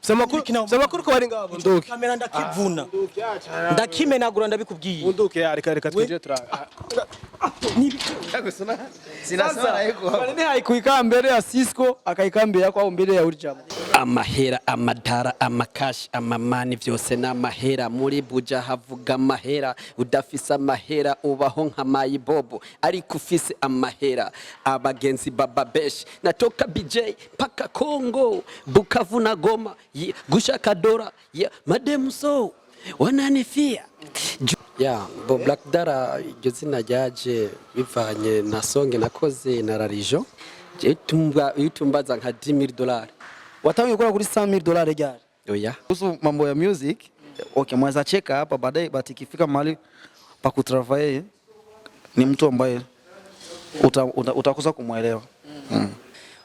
Samakuru ko bari ngabo Bunduki. Kamera ndakivuna. Ndakimenagura ndabikubwiye. Bunduki reka twinjire tura. Sinasara yego. Bane haikuika mbere ya Cisco akaikambia kwa mbere ya Urjama. Amahera, amadara, amakashi, amamani vyose n'amahera muri buja havuga amahera udafise amahera ubaho nka mayibobo ariko ufise amahera abagenzi baba besh natoka BJ paka Kongo Bukavu na Goma gushaka dora mademu so wananifia bo Black Dara iryo zina ryaje bivanye na songe nakoze na rarijo itumbaza nka $10,000. Watawi gukora kuri $100,000 gari. Oya. Kuhusu mambo ya music, okay, mweza cheka hapa baadaye, but ikifika mahali pa kutravaye ni mtu ambaye utakosa kumuelewa.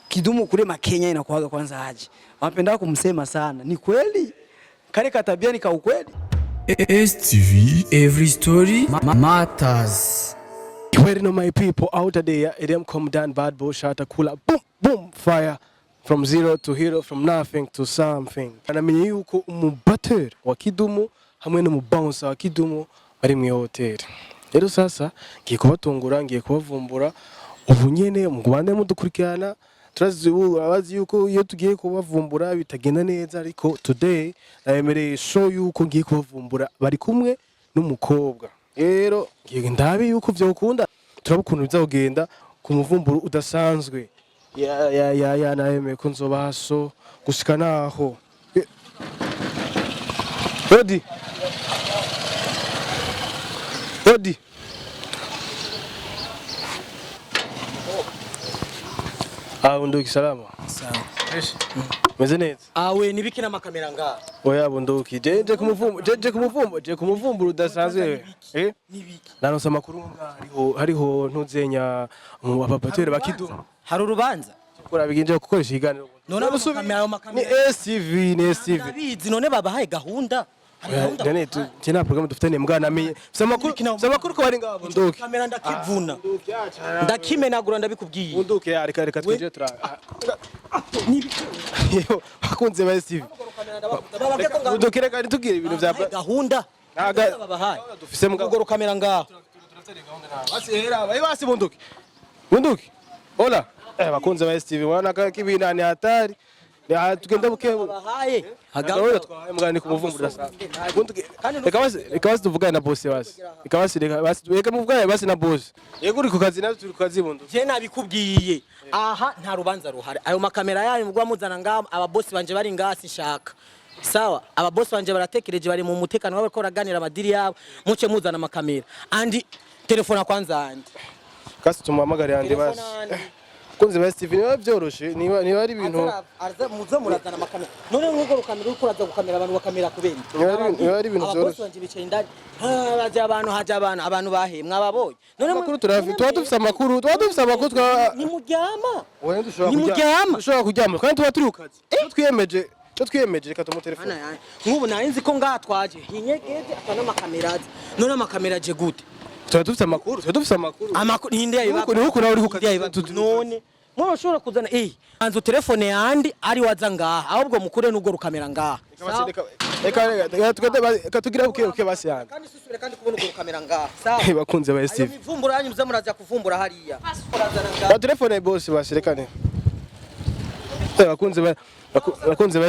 Kidumu kule Makenya inakuaga kwanza aje. Wanapenda kumsema sana. Ni kweli? Kale katabia ni ka ukweli? STV, every story matters. You already know my people out there. Them come down bad boy shot a cooler. Boom, boom, fire. From zero to hero, from nothing to something. Anamenye yuko umubateur wa Kidumu hamwe n'umubouncer wa Kidumu bari mu hotel. Rero sasa ngiye kubatungura, ngiye kubavumbura ubu nyene mu Rwanda mudukurikirana. Turazi yuko iyo tugiye kubavumbura bitagenda neza, ariko today nayemereye show yuko ngiye kubavumbura bari kumwe n'umukobwa. Rero ngiye ndabe yuko vyokunda, turabukunda bizagenda ku muvumburo udasanzwe. Ya naeme kunzo baso gushika naho. Odi. Bunduki salama. Sawa. Meze neza. Awe nibiki na makamera nga. Oya Bunduki, je kumuvumbura udasanzwe. Nibiki. Naronse amakuru nga hariho ntuzenya mu abapatere bakidumu. Hari urubanza. Kora biginje gukoresha iganiro. None amakamera ni STV. Nabizi none babahaye gahunda. None tena program dufitane mbwana amenye. Samakuru ko bari ngabo Bunduki. Kamera ndakivuna. Ndakimenagura ndabikubwiye. Bunduki reka twinjire tura. Bakunze ba STV. Bunduki reka tugire ibintu bya gahunda. Babahaye. Dufise mugoro kamera ngaho. Basi Bunduki. Hola. Bakunze ba STV wana kibina ni hatari. Tugenda bukebu. Babahaye. Hagaho twaye mugani ku muvumbura sasa. Reka basi tuvugane na boss basi. Reka muvugane basi na boss. Yego uri ku kazi nazo turi ku kazi Bunduki. Je nabikubwiye. Aha nta rubanza ruhari. Ayo makamera yayo mugwa muzana ngaho ababoss banje bari ngasi shaka. Sawa, ababoss banje baratekereje bari mu mutekano wabo ko raganira amadiri yabo. Muce muzana makamera. Andi telefona kwanza andi. Kasi tumuhamagare andi basi. Kunze ba STV niba byoroshe niba ari ibintu arza muzo murazana makamera. None nk'uko rukamera uri kuraza gukamera abantu bakamera kubera. Niba ari ibintu byoroshe. Ababoss banje bicaye indani. Haje abantu bahemwa ababonye. None makuru turafi dufise amakuru twa ni muryama. Wowe dushobora kuryama kandi tuba turi ukazi. Twiyemeje reka tumutelefone. Nk'ubu narinzi ko ngatwaje hinyegeje akana makamera. None makamera je gute? Dufise amakuru. Amakuru ninde yayiba. Nuko nawe uri kukazi. None mwana ushobora kuzana anzo telefone yandi ari waza ngaha ahubwo mukure n'ubwo rukamera ngaha. Reka tugira buke basi yanga. Kandi susubire kandi kubona ubwo rukamera ngaha. Sawa. Bakunze ba STV. Ivumbura yanyu muze muraza kuvumbura hariya. Ba telefone boss basi rekane. Bakunze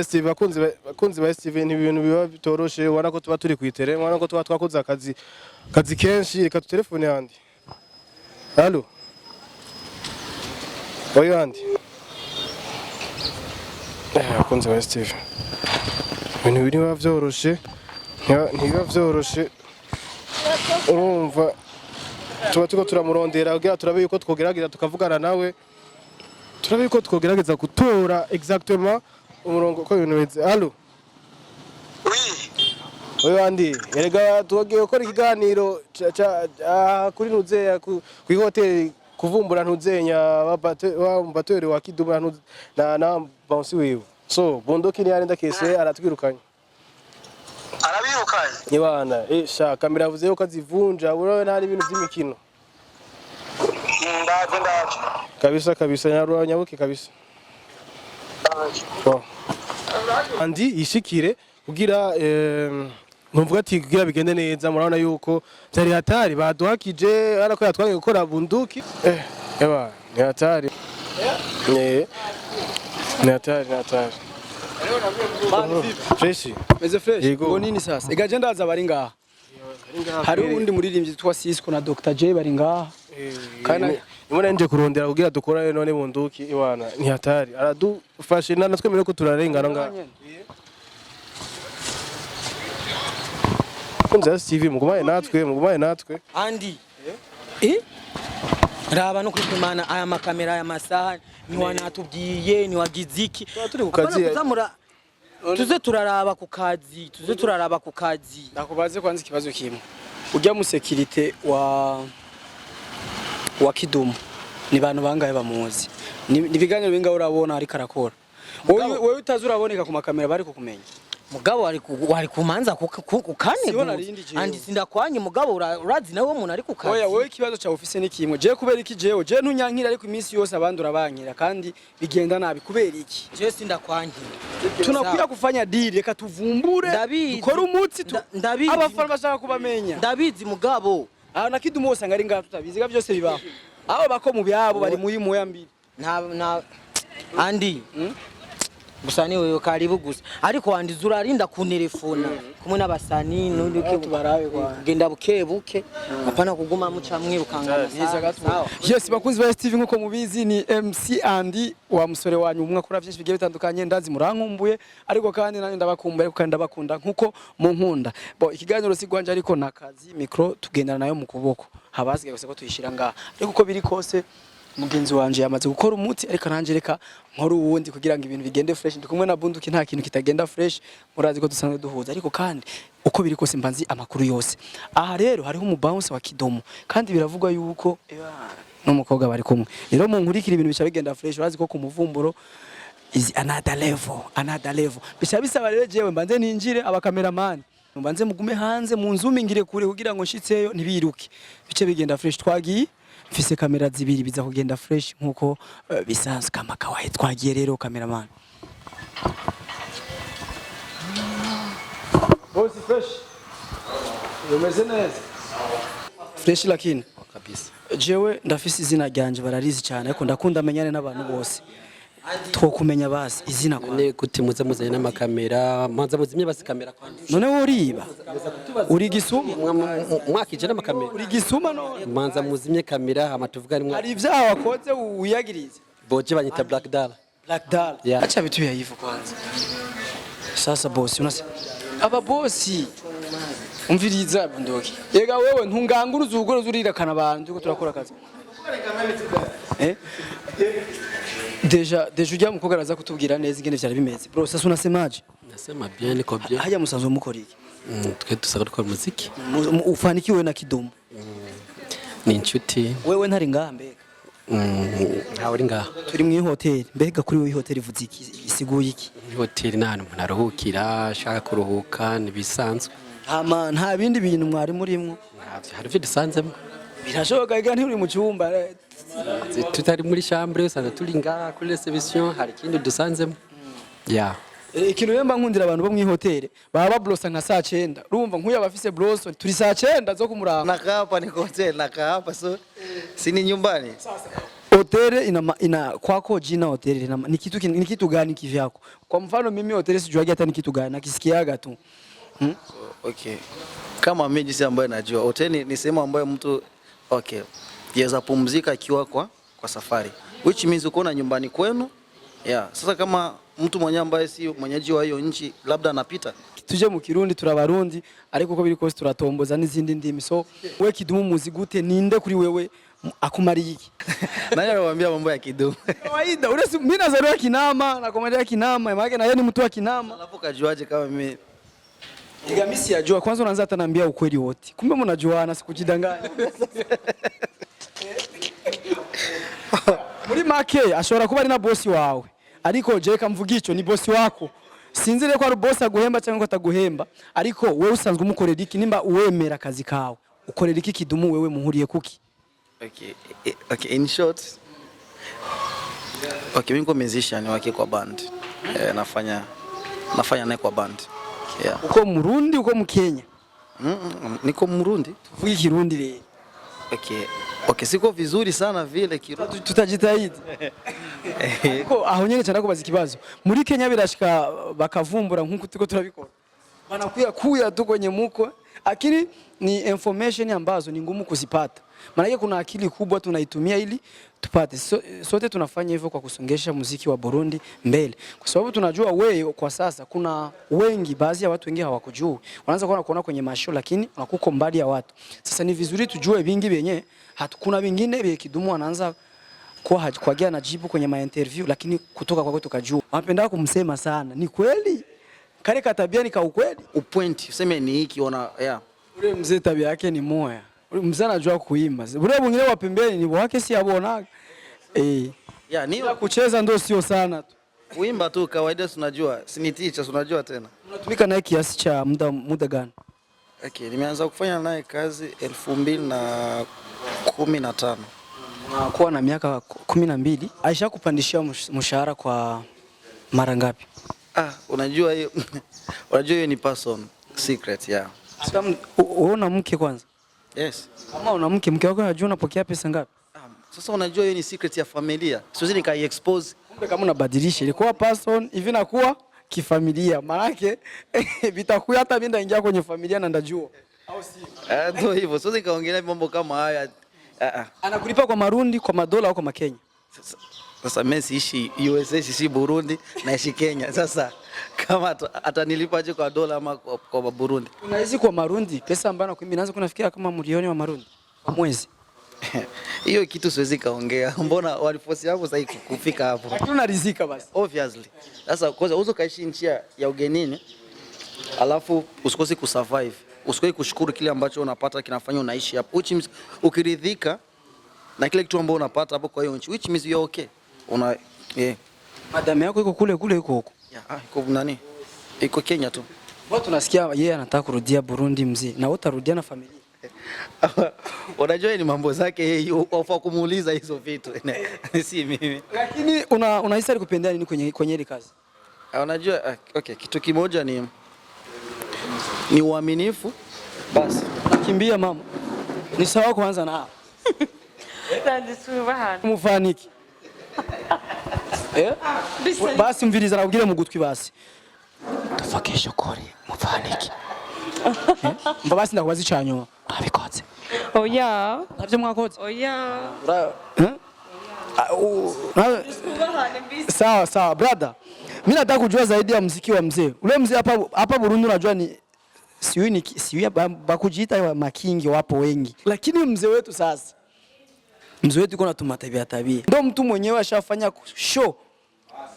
ba STV ni ibintu biba bitoroshe wana ko tuba turi kwitere wana ko tuba twakoze akazi kenshi reka telefone yandi. Allo. Oyo yandi. Bakunze ba STV. Ibintu biba byoroshe ntibiba byoroshe urumva tuba turamurondera kugira turabe yuko twogerageza tukavugana nawe. Turabe ko twogerageza gutora exactement umurongo ko ibintu bize. Allo. Oyo andi erega tugiye gukora ikiganiro kuri nuzeya ku hotel kuvumbura ntuzenya babateur wa Kidumu na bounce wiwe. So Bunduki ni yarenda kese aratwirukanye. Arabirukanye. Nibana sha kamera vuze yo kazivunja urawe ntari ibintu by'imikino. Ndaje. Kabisa nyaruwa nyabuke kabisa. Ndaje. andi yishikire kugira nkumvuga ati kugira bigende neza murabona yuko byari hatari baduhakije arako yatwaye gukora bunduki eba ni hatari ni hatari fresh meze fresh Yego. ngo nini sasa igaje ndaza bari ngaha hari undi muririmbyi twa Cisco na Dr J bari ngaha kana imwe nje kurondera kugira dukora none bunduki iwana ni hatari aradufashe natwe mbere ko turarengana ngaha kunza TV mugumaye natwe andi raba no kwimana aya makamera aya masaha ni wanatubwiye ni wagiziki turi ku kazi tuze turaraba ku kazi nakubaze kwanza ikibazo kimwe ujya mu security wa Kidumu ni bantu bangaye bamuzi ni biganiro bingaho urabona ari karakora wowe utazi uraboneka ku makamera bari kukumenya mugabo wari kumanza kukane andi sindakwanye mugabo urazi nawe umuntu ari kukazi oya wowe kibazo cha office ni kimwe je kubera iki jewe je ntunyankira ariko iminsi yose abandi urabankira kandi bigenda nabi kubera iki je sindakwankira tunakuya kufanya deal reka tuvumbure dukora umutsi abafana bashaka kubamenya ndabizi mugabo na Kidumu wose ngari ngaha tutabizi ga byose bibaho abo bako mu byabo bari muri moya mbiri na andi Busani wewe karibu gusa ariko wandiza urarinda ku telefona kumwe n'abasani n'uduke tubarawe kwa genda buke apana kuguma muca mwirukangana sawa yes bakunzi ba Steve nkuko mubizi ni MC Andy wa musore wanyu umwe akora byinshi bigiye bitandukanye ndazi murankumbuye ariko kandi nani ndabakumbuye kandi ndabakunda nkuko mu nkunda bo ikiganiro sigwanje ariko nakazi micro tugendana nayo mu kuboko habasigaye gusa ko tuyishira ngaha ariko uko biri kose mugenzi wanje yamaze gukora umuti ariko nanje reka nkora uwundi kugira ngo ibintu bigende fresh ndi kumwe na Bunduki nta kintu kitagenda fresh murazi ko dusanzwe duhuza ariko kandi uko biri kose mbanzi amakuru yose aha rero hariho umubounce wa Kidomo kandi biravugwa yuko n'umukobwa bari kumwe rero mu nkurikira ibintu bica bigenda fresh urazi ko ku muvumburo is another level bica bisaba rero jewe mbanze ninjire abakameramani mbanze mugume hanze mu nzumingire kure kugira ngo nshitseyo ntibiruke bice bigenda fresh twagiye mfise kamera zibiri biza kugenda fresh nkuko bisanzwe kama kawaye twagiye rero cameraman boss fresh umeze neza fresh lakini kabisa jewe ndafise izina ryanje bararizi cyane ariko ndakunda amenyane n'abantu bose twokumenya basi izina kwa ne gutimuze muzanye n'amakamera manza muzimye basi kamera kwandisha none woriba uri gisuma mwakije n'amakamera uri gisuma none manza muzimye kamera amatuvuga rimwe hari ivyaha wakoze uyagirize boje banyita black dollar yeah. Acha vitu ya hivyo kwanza sasa boss unase aba bossi umviriza Bunduki yega wewe ntunganguruza ubugorozi urirakana abantu uko turakora akazi Deja ujya mukobwa araza kutubwira neza ingene vyari bimeze. Bro, sasa unasemaje? Nasema bien niko bien. Haya musanzwe mukora iki? Twe dusaka dukora muziki. Ufanikiwe na Kidumu. Ni inshuti. Wewe ntari ngaha mbega. Ntawe uri ngaha. Turi mu hoteli. Mbega kuri wewe hoteli ivuze iki? Isiguye iki? Hoteli nta muntu aruhukira, ashaka kuruhuka nibisanzwe. Nta bindi bintu mwari murimwo. Hari byo dusanzemo. Birashoboka iga nturi mu cyumba. Tutari muri chambre usanga turi ngaha kuri reception hari kindi dusanzemo. Yeah. Ikintu yemba nkundira abantu bo mu hoteli baba bablosa nka saa 9 urumva nkuya bafise bloso turi saa 9 zo kumuranga nakaa hapa niko hotel nakaa hapa so sini nyumbani hoteli ina kwako jina hoteli ni kitu gani kivyako kwa mfano mimi hoteli sijui hata ni kitu gani nakisikiaga tu okay kama mimi jinsi ambayo najua hoteli ni sehemu ambayo mtu okay yaweza pumzika akiwa kwa safari which means uko na nyumbani kwenu. Yeah, sasa kama mtu mwenye ambaye si mwenyeji wa hiyo nchi labda anapita tuje mu Kirundi turabarundi ariko uko biri kose turatomboza n'izindi ndimi so we Kidumu muzi gute ninde kuri wewe akumariye iki nani anakuambia mambo ya Kidumu kawaida urasi mimi nazaliwa Kinama na komedia Kinama maana na yeye ni mtu wa Kinama alafu kajuaje kama mimi Igamisi yajua kwanza unaanza hata naambia ukweli wote kumbe mnajuana sikujidanganya muri make ashobora kuba ari na boss wawe ariko je kamvuga ico ni boss wako sinzire ko ari boss aguhemba cyangwa ko ataguhemba ariko wewe usanzwe umukorera iki nimba uwemera akazi kawe ukorera iki Kidumu wewe muhuriye kuki okay in short okay mimi niko musician wake kwa band nafanya nafanya naye kwa band. Yeah. Uko Murundi uko Mkenya? Niko Murundi. Tuvuge Kirundi leo. Okay, siko vizuri sana vile Kirundi. Tutajitahidi. Ko aho nyene cyane kubaza ikibazo. Muri Kenya birashika bakavumbura nkuko tuko turabikora. Kuya tu kwenye muko. Akili ni information ambazo ni ngumu kuzipata. Maana kuna akili kubwa tunaitumia ili tupate. Sote tunafanya hivyo kwa kusongesha muziki wa Burundi mbele. Kwa sababu tunajua wewe kwa sasa kuna wengi, baadhi ya watu wengi hawakujui. Wanaanza kuona kwenye masho lakini unakuko mbali ya watu. Sasa ni vizuri tujue vingi vyenye hatukuna vingine vile Kidumu anaanza kuagia na jibu kwenye ma interview lakini kutoka kwako tukajua. Wanapenda kumsema sana. Ni kweli? Kale katabia ni ka ukweli? Upoint useme ni hiki yeah. Ule mzee tabia yake ni moya. Ule mzee anajua kuimba. Ule mwingine wa pembeni ni wake si abona. Yeah, ni kucheza ndio sio sana tu. Kuimba tu kawaida tunajua. Si ni teacher tunajua tena. Unatumika naye kiasi cha muda gani? Okay, nimeanza kufanya naye kazi 2015. Unakuwa na miaka 12. Aisha kupandishia mshahara kwa mara ngapi? Unajua hiyo ni person secret yeah. Unaona mke kwanza? Yes. Kama una mke wako anajua unapokea pesa ngapi? Sasa unajua hiyo ni secret ya familia. Siwezi nikai-expose. Kumbe kama unabadilisha ilikuwa person hivi nakuwa kifamilia. Maana yake vitakuwa hata mimi ndaingia kwenye familia na ndajua. Au si? Ndio hivyo. Siwezi kaongelea mambo kama haya. Anakulipa kwa marundi, kwa madola au kwa makenya? Sasa mimi siishi USA, siishi Burundi, naishi Kenya. Sasa kama atanilipaje kwa dola ama kwa Burundi? Unaishi kwa marundi, pesa ambayo nakuambia inaanza kunafikia kama milioni wa marundi kwa mwezi. Hiyo kitu siwezi kaongea. Mbona waliforce yangu sasa kufika hapo? Lakini unaridhika basi. Obviously. Sasa kwanza uzo kaishi nchi ya ugenini, alafu usikose kusurvive. Usikose kushukuru kile ambacho unapata kinafanya unaishi hapo. Which means ukiridhika na kile kitu ambacho unapata hapo kwa hiyo nchi, which means you're okay. Madam yako iko kule yuko huko. Iko nani? Iko Kenya tu. Watu tunasikia yeye anataka kurudia Burundi mzee. Na utarudia na familia. Unajua ni mambo zake yeye, ufaa kumuuliza hizo vitu. Si mimi. Lakini unahisi alikupendea nini kwenye ile kazi? Unajua okay, kitu kimoja ni uaminifu. Basi. Nakimbia mama. Ni sawa kuanza na mufaniki. Basi mviriza nabwire mu gutwi basi. Tufakisha kuri mufaniki. Mba basi ndakubaza icanyuma. Abikoze. Oya. Navyo mwakoze? Oya. Sawa brother. Mimi nataka kujua zaidi ya muziki wa mzee. Ule mzee hapa Burundi unajua ni siwi bakujiita makingi wapo wengi. Lakini mzee wetu sasa. Mzee wetu kuna tabia. Ndio mtu mwenyewe ashafanya show.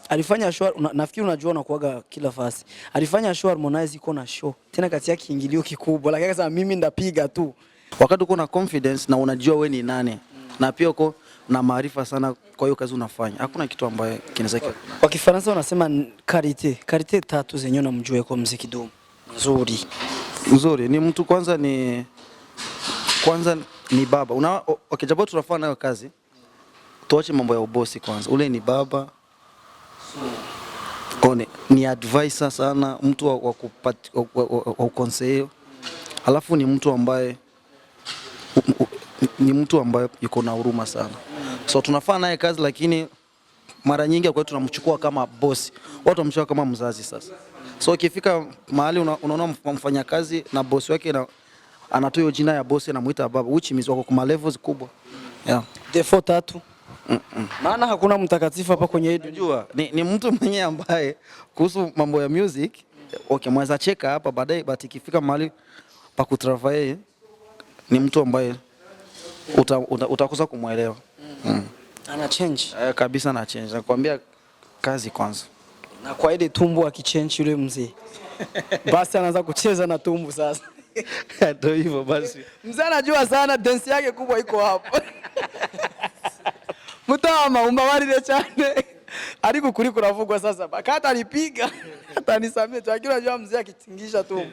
Alifanya show, nafikiri unajua unakuaga kila fasi. Alifanya show Harmonize iko na show. Tena kati yake kiingilio kikubwa. Lakini akasema mimi ndapiga tu. Wakati uko na confidence na unajua wewe ni nani. Na pia uko na maarifa sana kwa hiyo kazi unafanya. Hakuna kitu ambaye kinaweza. Kwa Kifaransa wanasema karite. Karite tatu zenyewe unamjua kwa muziki Kidumu. Nzuri. Ni mtu kwanza ni baba. Okay, japo tunafanya nayo kazi. Tuache mambo ya ubosi kwanza. Ule ni baba. Ni advisor sana, mtu wa kukonseo. Alafu ni mtu ambaye yuko na huruma sana. So tunafanya naye kazi lakini mara nyingi kwa tunamchukua kama boss. Watu wamchukua kama mzazi sasa. So ikifika mahali unaona mfanyakazi na boss wake anatoa hiyo jina ya boss anamuita baba, which means wako kwa levels kubwa. Yeah. Defo tatu. Maana hakuna mtakatifu hapa kwenye hii dunia. Ni mtu mwenye ambaye kuhusu mambo ya music, okay, mweza cheka hapa baadaye but ikifika mahali pa kutravaye ni mtu ambaye utakosa kumuelewa. Ana change. Kabisa na change. Nakwambia kazi kwanza. Na kwa ile tumbo akichange yule mzee. Basi anaanza kucheza na tumbo sasa. Ndio hivyo basi. Mzee anajua sana dance yake kubwa iko hapo. Mutama umbabarire cyane. Ariko kuri kuravugwa sasa. Bakata alipiga. Atanisamia tu akira unajua mzee akitingisha tumbo.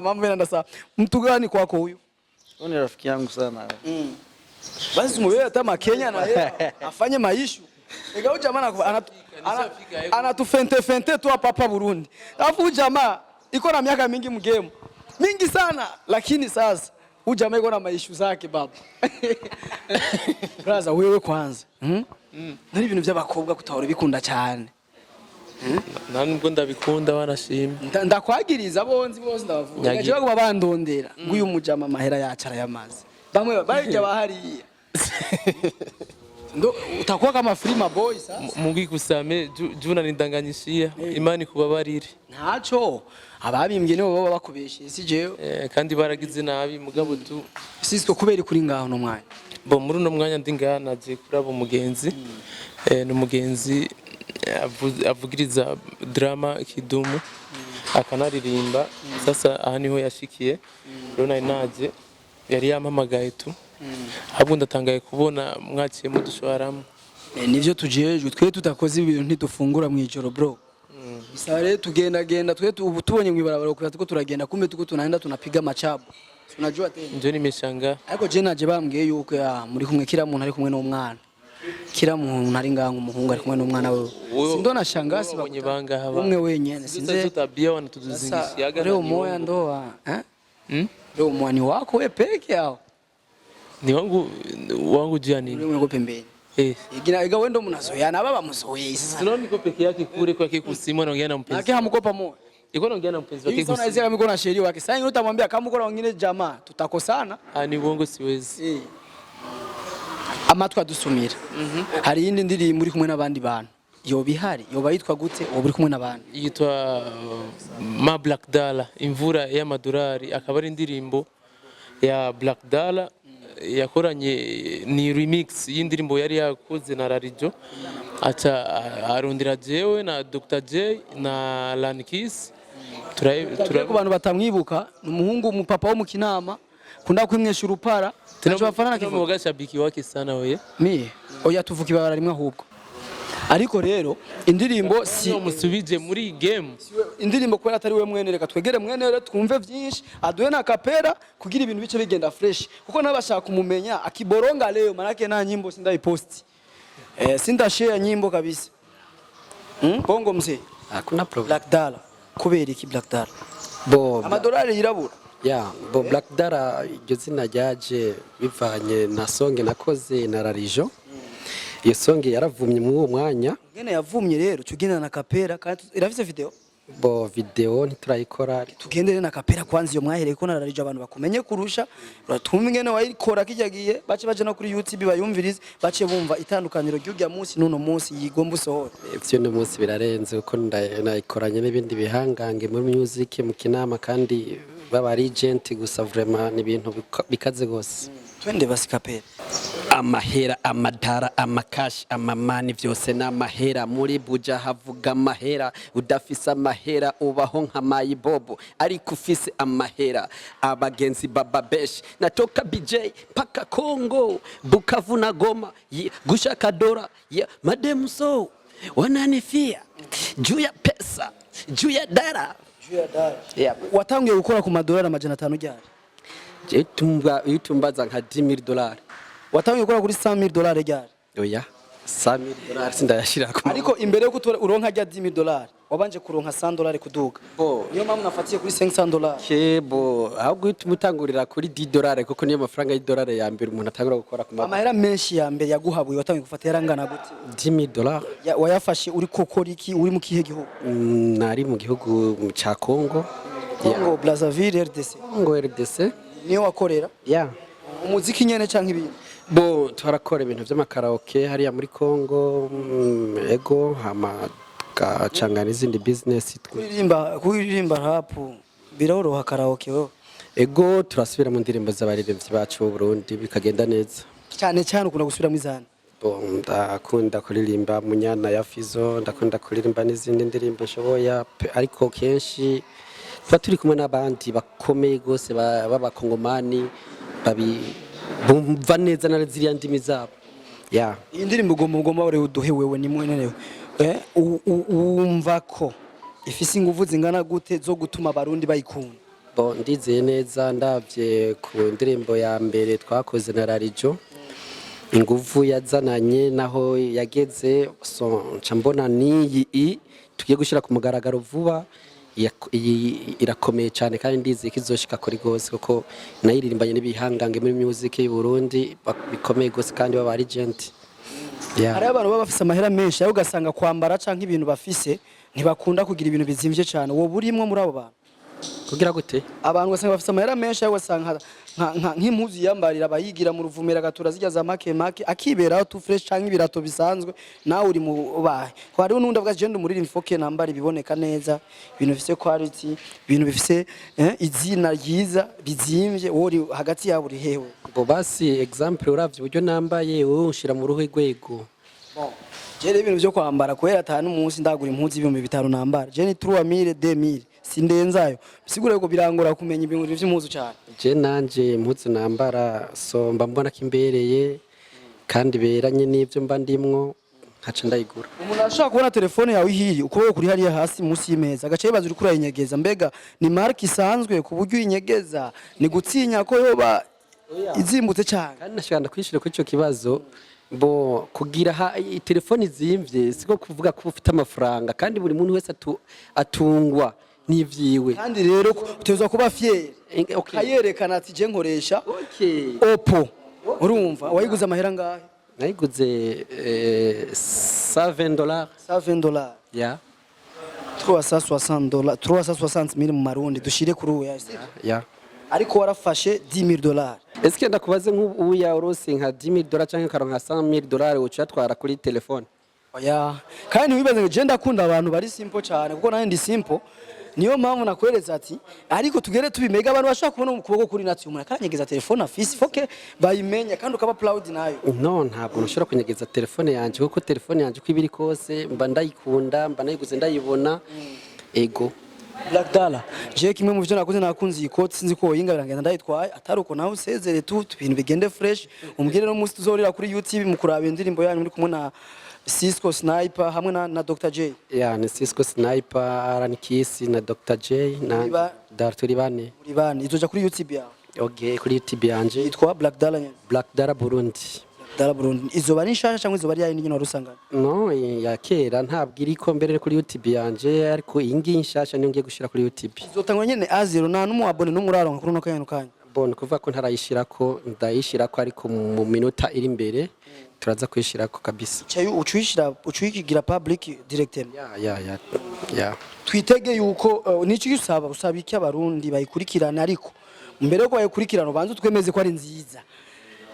Mambo yanaenda sawa. Mtu gani kwako huyu? Huyu ni rafiki yangu sana. Basi mwewe hata Kenya na yeye afanye maisha. Ega ujama anatufente fente tu hapa Burundi. Alafu ujama iko na miaka mingi mgemu. Mingi sana lakini sasa ujama iko na maishu zake baba. Braza wewe kwanza. Nari ibintu by'abakobwa kutahora bikunda cyane. Nubwo ndabikunda wanashima. Ndakwagiriza bonzi bose ndabavuga. Gaje baguma bandondera ngo uyu mujama mahera yacara yamaze. Bamwe barije bahariya. Ndo utakuwa kama Frima Boy sasa. Mungu ikusame juna nindanganyishia imani kubabarire. Ntaco ababimbye nibo baba bakubeshe si jewe. Kandi baragize nabi mugabo tu sisiko kubera kuri ngaho no mwanya. Bo muri no mwanya ndinga naje kuraba umugenzi. N'umugenzi avugiriza drama Kidumu akanaririmba sasa aha niho yashikiye rero nari naje yari yampamagaye tu ahubwo ndatangaye kubona mwaciye mudushwaramo nivyo tujejwe twe tutakoze ibintu ntidufungura mu ijoro bro bisaba rero tugenda twe ubu tubonye mu ibarabara kuko tuko turagenda kumbe tuko tunaenda tunapiga machabu unajua tena ndio nimeshanga ariko je naje bambwiye yuko muri kumwe kira muntu ari kumwe n'umwana kira muntu ari nganga umuhungu ari kumwe n'umwana wewe sindo nashangasi babonye banga haba umwe wenyene sinze tutabia wanatuzingishiaga leo moya ndoa leo mwani wako wewe peke yao ni wangu jiani ni wangu pembeni ega wendo mnazoeana baba mzoee sasa tunaona niko peke yake kule kwa kikusimu anaongea na mpenzi yake hamkopa moyo iko naongea na mpenzi wake kikusimu sasa kama iko na sheria wake sasa utamwambia kama uko na wengine jamaa tutakosana ni uongo siwezi amatwa dusumira hari yindi ndiri muri kumwe n'abandi bantu yo bihari yo bayitwa gute wo buri kumwe n'abandi yitwa Ma Black Dala imvura y'amadolari akaba ari indirimbo ya Black Dala yakoranye ni remix y'indirimbo yari yakoze na Rarijo acha arondera jewe na Dr J na Lankis turaye ku bantu batamwibuka n'umuhungu umupapa wo mu Kinama kunda kwimwesha urupara tunacho bafanana kivuga gashabiki wake sana wewe mie oya tuvuka ibara rimwe ahubwo ariko rero indirimbo si musubije muri game indirimbo kwera atari we mwene reka twegere mwene rero twumve byinshi aduwe na kapera kugira ibintu bice bigenda fresh kuko nabashaka kumumenya akiboronga leo manake na nyimbo sindaiposti sindashare nyimbo kabisa bongo mzee hakuna problem Black Dala kubera iki Black Dala amadolari yirabura bo Black Dala iryo zina ryaje bivanye na songe nakoze na Rarijo iyo songe yaravumye mu uwo mwanya ngene yavumye rero tugenda na kapera kandi irafise video bo video ntiturayikora tugendere na kapera kwanza iyo mwahereye ko nararije abantu bakumenye kurusha uratumwe ngene wayikora kijagiye bace no kuri YouTube bayumvirize bace bumva itandukaniro ry'urya munsi nuno munsi yigomba usohora ivyo no munsi birarenze uko nayikoranye n'ibindi bihangange muri music mu Kinama kandi baba agent gusa vraiment ni ibintu bikaze gose twende basi kapera amahera amadara amakashi amamani vyose n'amahera muri buja havuga amahera udafise amahera ubaho nka mayibobo ariko ufise amahera abagenzi baba besh natoka BJ paka Kongo Bukavu na Goma gushaka dora mademu so wananifia juu ya pesa juu ya dara watangiye gukora ku madolari 500 ryari itumbaza nka $10,000 watangiye gukora kuri $100,000 ryari oya $100,000 sindayashira ko ariko imbere yo uronka rya $10,000 wabanje kuronka $100 kuduga niyo mpamvu nafatiye kuri $500 kebo ahubwo utumutangurira kuri $10 kuko niyo mafaranga y'idolari ya mbere umuntu atangura gukora ku amahera menshi ya mbere yaguhabuye watangiye gufata yarangana gute $10,000 wayafashe uri kokora iki uri mu kihe gihugu nari mu gihugu ca Kongo Congo Brazzaville RDC Congo RDC niyo wakorera umuziki nyene canke ibintu bo twarakora ibintu by'amakaraoke hariya muri Kongo ego hama gacangana izindi business kuririmba rap biroroha karaoke wewe ego turasubira mu ndirimbo z'abaririmbyi bacu mu Burundi bikagenda neza cyane ukunda gusubira mu izana bo ndakunda kuririmba Munyana ya Fizo ndakunda kuririmba n'izindi ndirimbo shoboya ariko kenshi tuba turi kumwe n'abandi bakomeye gose b'abakongomani bumva neza na ziriya ndimi zabo iyi ndirimbo ugomba uri uduhe wewe ni mwenewe wumva ko ifise ingufu zingana gute zo gutuma abarundi bayikunda bo ndizeye neza ndavye ku ndirimbo ya mbere twakoze na Rarijo inguvu yazananye naho yageze so nca mbona niyi tugiye gushira ku mugaragaro vuba irakomeye cyane kandi ndizi kizoshika kuri gose kuko nayiririmbanye n'ibihangange muri music y'u Burundi bikomeye gose kandi baba agent. Hari abantu baba bafise amahera menshi aho ugasanga kwambara canke ibintu bafise ntibakunda kugira ibintu bizimvye cyane. Wo burimwe muri abo bantu kugira gute abantu basanga bafise amahera menshi aho ugasanga nk'impuzu yambarira abayigira mu ruvumera gatura zijya za make akiberaho tu fresh canke ibirato bisanzwe nawe uri mu bahe ko hariho n'undi avuga je ndumurira imfoke nambara ibiboneka neza ibintu bifise quality ibintu bifise izina ryiza bizimvye wori hagati yabo uri hewe bo basi example uravye uburyo nambaye wowe ushira mu ruhe rwego je ibintu byo kwambara kwera atanu umunsi ndagura impuzu 5,000 nambara je ni 3000 2000 sindenzayo bisigure ko birangora kumenya ibintu by'impuzu cyane je nanje impuzu nambara so mba mbona kimbereye kandi beranye n'ivyo mba ndimwo nkaca ndayigura. Umuntu ashaka kubona telefone yawe ihiri ukuboko kuri hariya hasi munsi y'imeza agace bibaza uri kurayinyegeza mbega ni marque isanzwe ku buryo inyegeza ni gutsinya ko yoba izimbutse cyane kandi nashaka kwishira ko ico kibazo bo kugira telefone izimvye siko kuvuga ko ufite amafaranga kandi buri muntu wese atungwa n'ivyiwe kandi rero utezwa kuba fier kayerekana ati je nkoresha Oppo urumva wayiguze amahera ngahe nayiguze $7 $7 ya $360 $360,000 mu marundi dushire kuri uya ya ariko warafashe $10,000 eske ndakubaze nk'ubu ya urose nka $10 canke karonka $100,000 ucatwara kuri telefone oya kandi wibaze ngo je ndakunda abantu bari simple cyane kuko nawe ndi simple niyo mpamvu nakwereza ati ariko tugere tubimega abantu bashaka kubona mu kuboko kuri natwe umuntu akanyegeza telefone afisi foke bayimenya kandi ukaba proud nayo no ntabwo nshobora kunyegeza telefone yanje kuko telefone yanje uko ibiri kose mba ndayikunda mba nayiguze ndayibona ego Black Dollar je kimwe mu byo nakoze nakunze iyi coat sinzi ko yingabira ngenda ndayitwaye atari uko nawe usezere tu ibintu bigende fresh umbwire no musi tuzorira kuri YouTube mu kuraba indirimbo yanyu muri kumwe na Cisco Sniper hamwe na Dr. J. Yeah, ni Cisco Sniper, Aran Kiss na Dr. J na Darturi bane. Muri bane izoja kuri YouTube yawe. Okay, kuri YouTube yanje. Yitwa Black Dollar nyene. Black Dollar Burundi. Dollar Burundi. Izo bari nshasha cyangwa izo bari yayi nyine warusangana? No, ya kera ntabwo iriko mbere kuri YouTube yanje ariko ingi nshasha niyo ngiye gushira kuri YouTube. Izotangwa nyene A0 nta numu abone n'umuraronka kuri no kanyano kanya. Bon, kuvuga ko ntarayishirako ndayishirako ariko mu minota iri imbere. Turaza kwishirako kabisa. Cyayo ucuyigira public directement. Ya. Twitege yuko n'iki usaba iki abarundi bayikurikirana ariko mbere yo bayikurikirana banze twemeze ko ari nziza.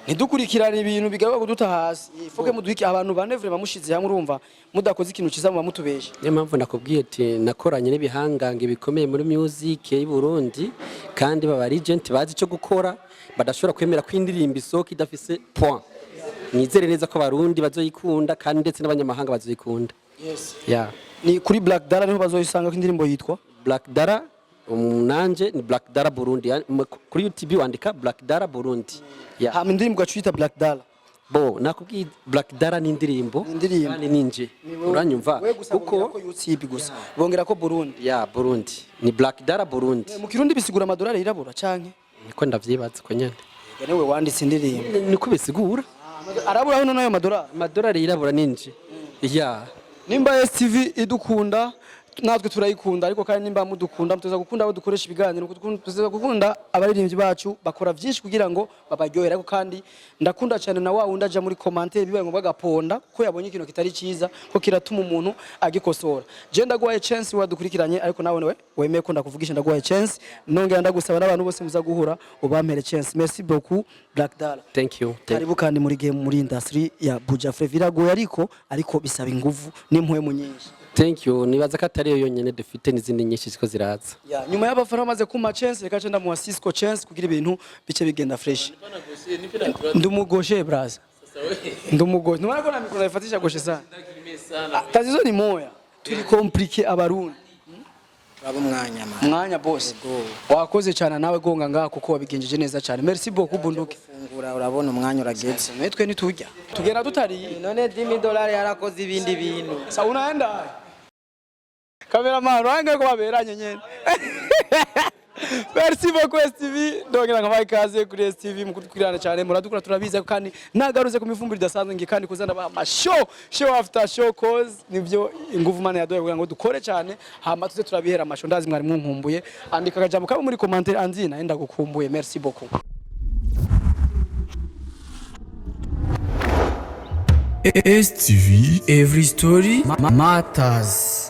Ntidukurikirana ibintu bigaruka kuduta hasi. Ifoke muduhiki abantu bane vraiment mushize hamwe urumva mudakoze ikintu kiza mu mutubeshe. Niyo mpamvu nakubwiye ati nakoranye n'ibihangange bikomeye muri music y'u Burundi kandi baba agent bazi cyo gukora badashobora kwemera ko indirimbo isoka idafise point. Nizere neza ko abarundi bazoyikunda kandi ndetse n'abanyamahanga bazoyikunda. Yes. Yeah. Ni kuri Black Dollar niho bazoyisanga ko indirimbo yitwa Black Dollar nanje ni Black Dollar Burundi kuri YouTube wandika Black Dollar Burundi. Yeah. Ha indirimbo gacwita Black Dollar. Bo nakubwiye Black Dollar ni indirimbo kandi ninje uranyumva kuko YouTube gusa bongera ko Burundi. Yeah, Burundi ni Black Dollar Burundi. Mu kirundi bisigura amadolari yirabura canke niko ndavyibaza ko nyene. Newe wanditse indirimbo niko bisigura arabura hano nayo amadolari yirabura ninje ya nimba STV idukunda natwe turayikunda ariko kandi nimba mudukunda muteza gukunda abo dukoresha ibiganiro tuza gukunda abaririmbyi bacu bakora byinshi kugira ngo babaryohere ariko kandi ndakunda cyane na wa wundi aja muri commentaire bibaye ngo bagaponda ko yabonye ikintu kitari ciza ko kiratuma umuntu agikosora je ndagwaye chance wadukurikiranye ariko nawe wemeye ko ndakuvugisha ndagwaye chance nongera ndagusaba n'abantu bose muza guhura ubampere chance merci beaucoup Black Dollar thank you karibu kandi muri game muri industry ya Buja Flava biragoye ariko bisaba inguvu n'impuye mu nyinshi. Thank you. Nibaza ko atari yo yonyene dufite n'izindi nyinshi ziko ziraza. Ya nyuma y'abafana bamaze kuma chance reka cenda mu Cisco chance kugira ibintu bice bigenda fresh. Ndumugoshe braza. Ndumugoshe. Nubona ko na mikoro ifatisha goshe sana. Tazizo ni moya. Turi compliqué abarundi. Abo mwanya boss. Wakoze cyane nawe gonga ngaha kuko wabigenjeje neza cyane. Merci beaucoup Bunduki. Fungura urabona umwanya urageze. Netwe nitujya. Tugenda tutari. None $10 yarakoze ibindi bintu. Sa unaenda. Cameraman, range ko baberanye nyene. Merci beaucoup STV. Ndongera nkabaye ikaze kuri STV mukurikirana cyane muradukura turabiza kandi nagaruze ku mifumbire idasanzwe ngi kandi kuzana ba show after show cause nivyo inguvu mana yadoye kugira ngo dukore cyane hama tuze turabihera amasho ndazi mwari munkumbuye andika akajambo kabo muri commentaire anzina enda gukumbuye. Merci beaucoup. STV, every story matters.